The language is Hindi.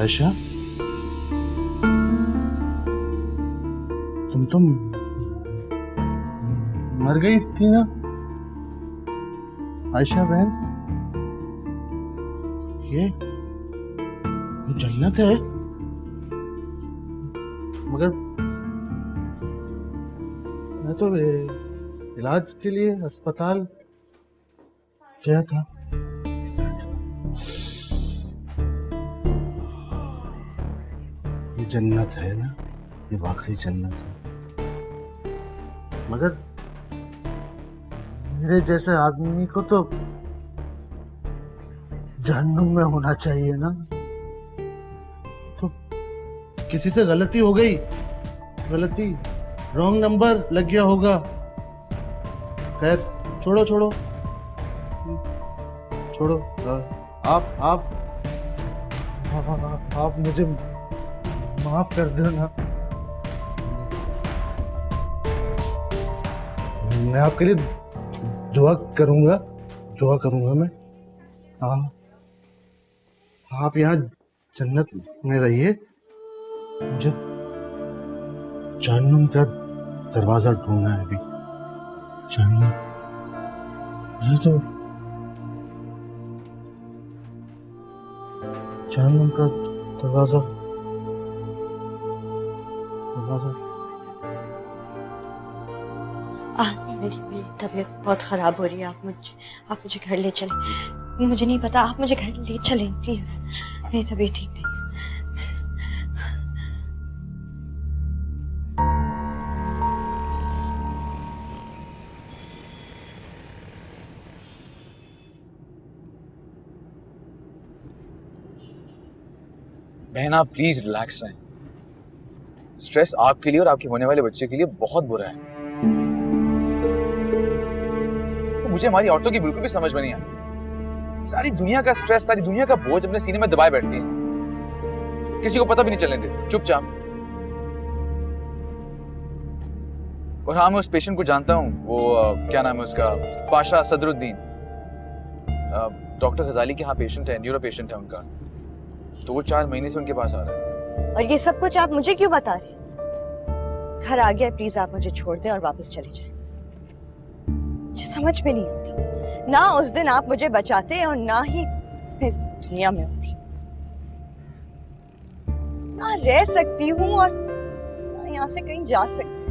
आयशा, तुम मर गई थी ना आयशा बहन? ये जन्नत है, मगर मैं तो इलाज के लिए अस्पताल गया था। ये जन्नत है ना, ये वाकई जन्नत है, मगर मेरे जैसे आदमी को तो जहन्नुम में होना चाहिए ना। तो किसी से गलती हो गई, गलती, रॉन्ग नंबर लग गया होगा। खैर छोड़ो छोड़ो छोड़ो। आप मुझे माफ कर देना। मैं आपके लिए दुआ करूंगा मैं। आप यहाँ जन्नत में रहिए, मुझे जहन्नुम का दरवाजा ढूंढना है अभी। जहन्नुम, ये तो जहन्नुम का दरवाजा। मेरी तबीयत बहुत खराब हो रही है। आप मुझे घर ले चलें। मुझे नहीं पता, आप मुझे घर ले चलें प्लीज। मेरी तबीयत ठीक नहीं। बहन आप प्लीज रिलैक्स रहें। स्ट्रेस आपके लिए और आपके होने वाले बच्चे के लिए बहुत बुरा है। तो मुझे हमारी औरतों की बिल्कुल भी समझ में नहीं आती। सारी दुनिया का स्ट्रेस, सारी दुनिया का बोझ अपने सीने में दबाए बैठती है, किसी को पता भी नहीं चलने देती, चुपचाप। और हाँ, मैं उस पेशेंट को जानता हूँ, वो क्या नाम है उसका, पाशा सदरुद्दीन। डॉक्टर गजाली के यहाँ पेशेंट है, न्यूरो पेशेंट है उनका। तो वो 4 महीने से उनके पास आ रहा है। और ये सब कुछ आप मुझे क्यों बता रहे? घर आ गया, प्लीज आप मुझे छोड़ दें और वापस चले जाएं। मुझे समझ में नहीं आता, ना उस दिन आप मुझे बचाते और ना ही मैं इस दुनिया में होती। ना रह सकती हूँ और ना यहाँ से कहीं जा सकती हूँ।